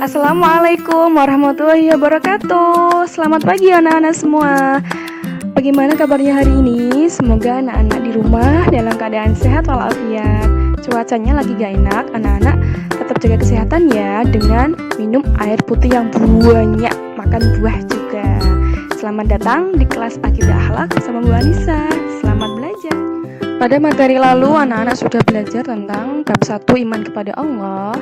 Assalamualaikum warahmatullahi wabarakatuh. Selamat pagi anak-anak semua. Bagaimana kabarnya hari ini? Semoga anak-anak di rumah dalam keadaan sehat walafiat. Cuacanya lagi gak enak, anak-anak tetap jaga kesehatan ya dengan minum air putih yang banyak, makan buah juga. Selamat datang di kelas Akidah Akhlak bersama Bu Anissa. Selamat belajar. Pada materi lalu anak-anak sudah belajar tentang bab 1 iman kepada Allah.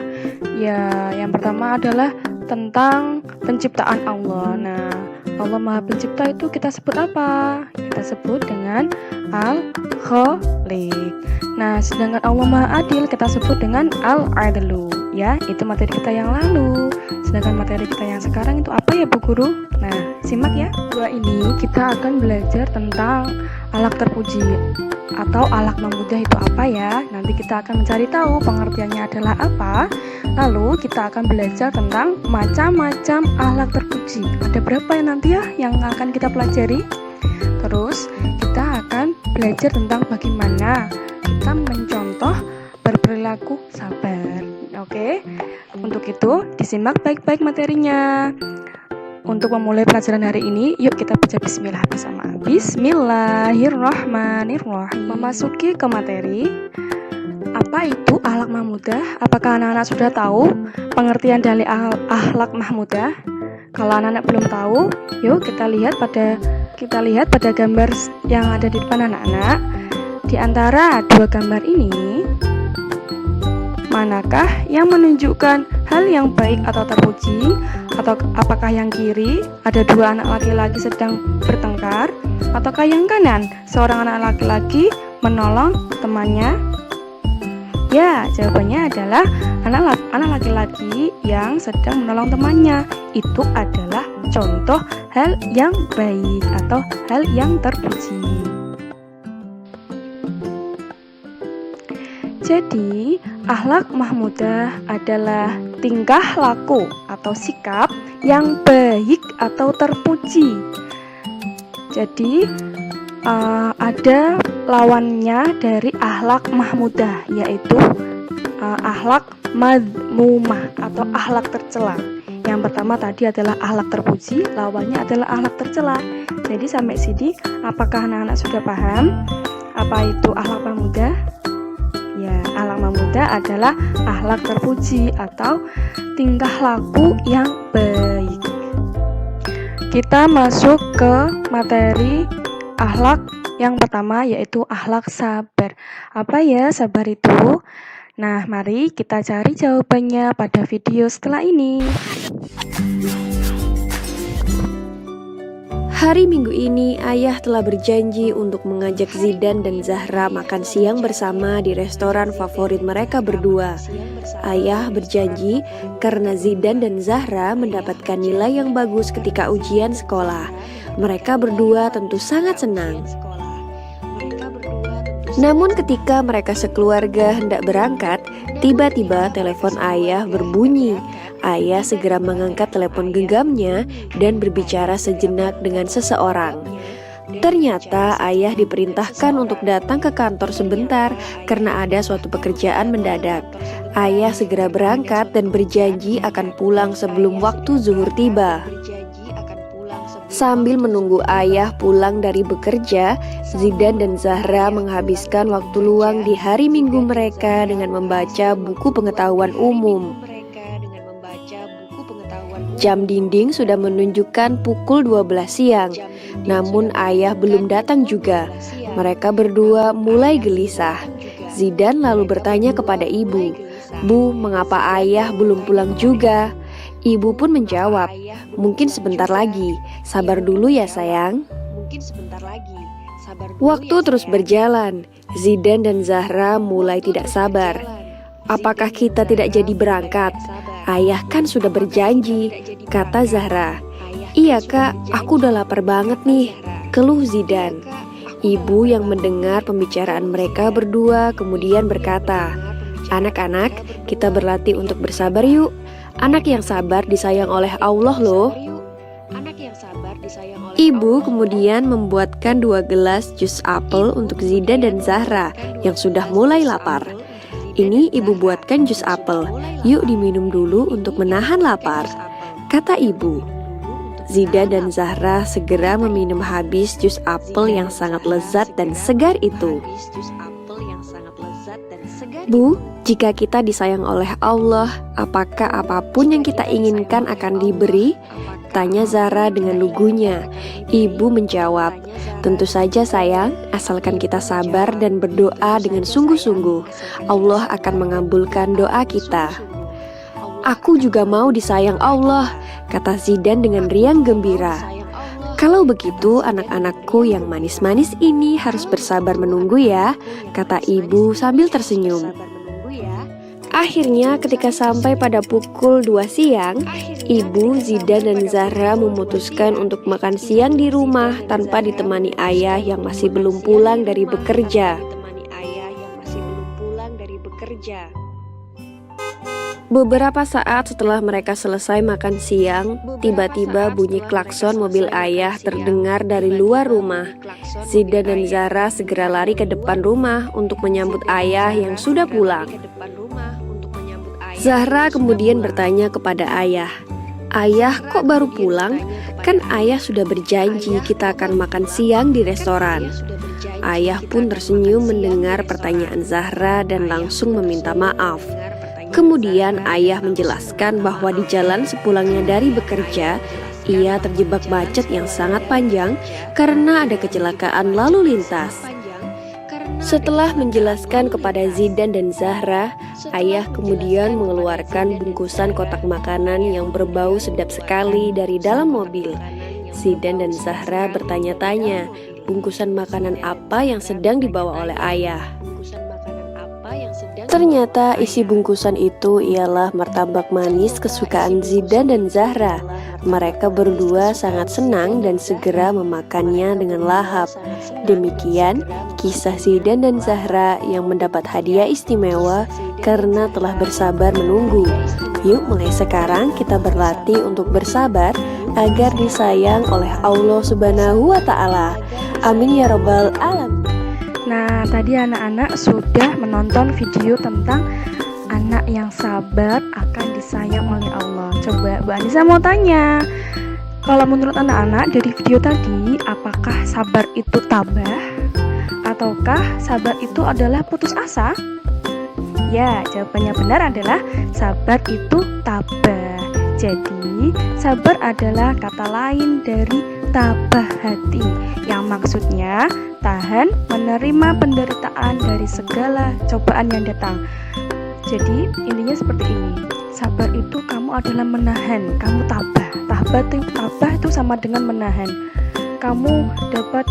Ya, yang pertama adalah tentang penciptaan Allah. Nah, Allah Maha Pencipta itu kita sebut apa? Kita sebut dengan Al-Khaliq. Nah, sedangkan Allah Maha Adil kita sebut dengan Al-Adlu. Ya, itu materi kita yang lalu. Sedangkan materi kita yang sekarang itu apa ya Bu Guru? Nah, simak ya. Dua ini kita akan belajar tentang akhlak terpuji atau akhlak mahmudah itu apa ya. Nanti kita akan mencari tahu pengertiannya adalah apa. Lalu kita akan belajar tentang macam-macam akhlak terpuji. Ada berapa ya nanti ya yang akan kita pelajari. Terus kita akan belajar tentang bagaimana kita mencontoh berperilaku sabar. Oke. Untuk itu disimak baik-baik materinya. Untuk memulai pelajaran hari ini, yuk kita baca bismillah bersama. Bismillahirrahmanirrahim. Memasuki ke materi. Apa itu akhlak mahmudah? Apakah anak-anak sudah tahu pengertian dari akhlak mahmudah? Kalau anak-anak belum tahu, yuk kita lihat pada gambar yang ada di depan anak-anak. Di antara dua gambar ini, manakah yang menunjukkan hal yang baik atau terpuji? Atau apakah yang kiri ada dua anak laki-laki sedang bertengkar? Ataukah yang kanan seorang anak laki-laki menolong temannya? Ya, jawabannya adalah anak laki-laki yang sedang menolong temannya. Itu adalah contoh hal yang baik atau hal yang terpuji. Jadi, akhlak mahmudah adalah tingkah laku atau sikap yang baik atau terpuji. Jadi, ada lawannya dari akhlak mahmudah, yaitu akhlak madmumah atau akhlak tercela. Yang pertama tadi adalah akhlak terpuji, lawannya adalah akhlak tercela. Jadi sampai sini, apakah anak-anak sudah paham apa itu akhlak mahmudah? Ya, akhlak mahmudah adalah akhlak terpuji atau tingkah laku yang baik. Kita masuk ke materi akhlak yang pertama, yaitu akhlak sabar. Apa ya sabar itu? Nah, mari kita cari jawabannya pada video setelah ini. Hari Minggu ini, ayah telah berjanji untuk mengajak Zidan dan Zahra makan siang bersama di restoran favorit mereka berdua. Ayah berjanji karena Zidan dan Zahra mendapatkan nilai yang bagus ketika ujian sekolah. Mereka berdua tentu sangat senang. Namun ketika mereka sekeluarga hendak berangkat, tiba-tiba telepon ayah berbunyi. Ayah segera mengangkat telepon genggamnya dan berbicara sejenak dengan seseorang. Ternyata ayah diperintahkan untuk datang ke kantor sebentar karena ada suatu pekerjaan mendadak. Ayah segera berangkat dan berjanji akan pulang sebelum waktu zuhur tiba. Sambil menunggu ayah pulang dari bekerja, Zidan dan Zahra menghabiskan waktu luang di hari Minggu mereka dengan membaca buku pengetahuan umum. Jam dinding sudah menunjukkan pukul 12 siang, namun ayah belum datang juga. Mereka berdua mulai gelisah. Zidan lalu bertanya kepada ibu, "Bu, mengapa ayah belum pulang juga?" Ibu pun menjawab, "Mungkin sebentar lagi, sabar dulu ya sayang." Waktu terus berjalan, Zidan dan Zahra mulai tidak sabar. "Apakah kita tidak jadi berangkat? Ayah kan sudah berjanji," kata Zahra. "Iya kak, aku udah lapar banget nih," keluh Zidan. Ibu yang mendengar pembicaraan mereka berdua kemudian berkata, "Anak-anak, kita berlatih untuk bersabar yuk. Anak yang sabar disayang oleh Allah loh." Ibu kemudian membuatkan 2 gelas jus apel untuk Zidan dan Zahra yang sudah mulai lapar. Ini ibu buatkan jus apel. Yuk diminum dulu untuk menahan lapar, kata ibu. Zidan dan Zahra segera meminum habis jus apel yang sangat lezat dan segar itu. Bu, jika kita disayang oleh Allah, apakah apapun yang kita inginkan akan diberi? Tanya Zahra dengan lugunya. Ibu menjawab, tentu saja sayang, asalkan kita sabar dan berdoa dengan sungguh-sungguh. Allah akan mengabulkan doa kita. Aku juga mau disayang Allah, kata Zidan dengan riang gembira. Kalau begitu anak-anakku yang manis-manis ini harus bersabar menunggu ya, kata ibu sambil tersenyum. Akhirnya ketika sampai pada pukul 2 siang, ibu, Zidan dan Zahra memutuskan untuk makan siang di rumah tanpa ditemani ayah yang masih belum pulang dari bekerja. Beberapa saat setelah mereka selesai makan siang, tiba-tiba bunyi klakson mobil ayah terdengar dari luar rumah. Zidan dan Zahra segera lari ke depan rumah untuk menyambut ayah yang sudah pulang. Zahra kemudian bertanya kepada ayah, "Ayah, kok baru pulang? Kan ayah sudah berjanji kita akan makan siang di restoran." Ayah pun tersenyum mendengar pertanyaan Zahra dan langsung meminta maaf. Kemudian ayah menjelaskan bahwa di jalan sepulangnya dari bekerja, ia terjebak macet yang sangat panjang karena ada kecelakaan lalu lintas. Setelah menjelaskan kepada Zidan dan Zahra, ayah kemudian mengeluarkan bungkusan kotak makanan yang berbau sedap sekali dari dalam mobil. Zidan dan Zahra bertanya-tanya, bungkusan makanan apa yang sedang dibawa oleh ayah. Ternyata isi bungkusan itu ialah martabak manis kesukaan Zidan dan Zahra. Mereka berdua sangat senang dan segera memakannya dengan lahap. Demikian kisah Zidan dan Zahra yang mendapat hadiah istimewa karena telah bersabar menunggu. Yuk mulai sekarang kita berlatih untuk bersabar agar disayang oleh Allah Subhanahu wa Ta'ala. Amin ya Rabbal Alamin. Nah, tadi anak-anak sudah menonton video tentang anak yang sabar akan disayang oleh Allah. Coba Bu Anissa mau tanya, kalau menurut anak-anak dari video tadi, apakah sabar itu tabah? Ataukah sabar itu adalah putus asa? Ya, jawabannya benar adalah sabar itu tabah. Jadi, sabar adalah kata lain dari tabah hati, yang maksudnya tahan menerima penderitaan dari segala cobaan yang datang. Jadi intinya seperti ini, sabar itu kamu adalah menahan, kamu tabah. Tabah itu sama dengan menahan. Kamu dapat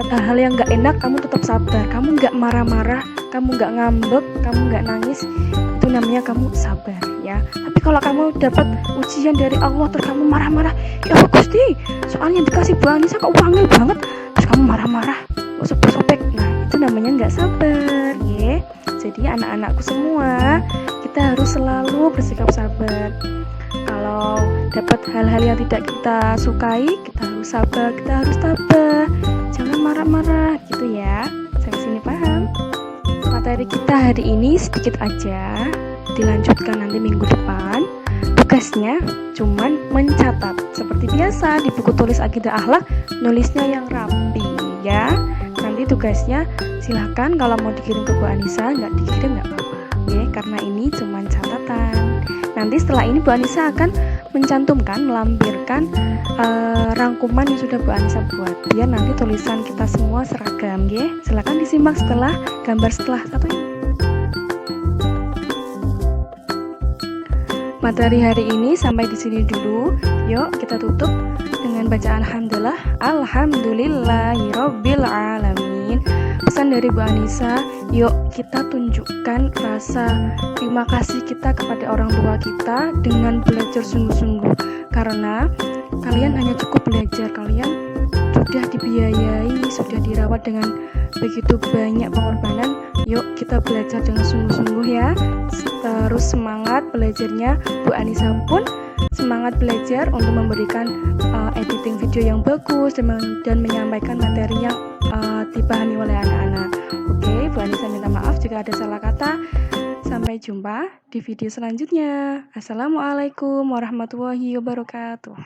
hal-hal yang gak enak, kamu tetap sabar. Kamu gak marah-marah, kamu gak ngambek, kamu gak nangis, itu namanya kamu sabar ya. Tapi kalau kamu dapat ujian dari Allah terus kamu marah-marah, ya Gusti, soalnya dikasih Bu Anissa kok wangi banget, terus kamu marah-marah, sobek-sobek, nah itu namanya gak sabar ya. Jadi anak-anakku semua, kita harus selalu bersikap sabar. Kalau dapat hal-hal yang tidak kita sukai, kita harus sabar, kita harus tabah, jangan marah-marah gitu ya. Sampai sini paham? Materi kita hari ini sedikit aja, dilanjutkan nanti minggu depan. Tugasnya cuman mencatat seperti biasa di buku tulis akidah akhlak, nulisnya yang rapi ya. Nanti tugasnya silahkan kalau mau dikirim ke Bu Anissa, nggak dikirim nggak apa-apa ya, karena ini cuman catatan. Nanti setelah ini Bu Anissa akan mencantumkan, melampirkan rangkuman yang sudah Bu Anissa buat, biar nanti tulisan kita semua seragam ya. Silahkan disimak setelah gambar setelah satu ini. Materi hari ini sampai di sini dulu. Yuk kita tutup dengan bacaan alhamdulillah, alhamdulillahirabbil alamin. Pesan dari Bu Anissa, yuk kita tunjukkan rasa terima kasih kita kepada orang tua kita dengan belajar sungguh-sungguh. Karena kalian hanya cukup belajar, kalian sudah dibiayai, sudah dirawat dengan begitu banyak pengorbanan. Yuk kita belajar dengan sungguh-sungguh ya. Terus semangat belajarnya. Bu Anissa pun semangat belajar untuk memberikan editing video yang bagus dan menyampaikan materi yang dipahami oleh anak-anak. Oke, Bu Anissa minta maaf Apabila ada salah kata, sampai jumpa di video selanjutnya. Assalamualaikum warahmatullahi wabarakatuh.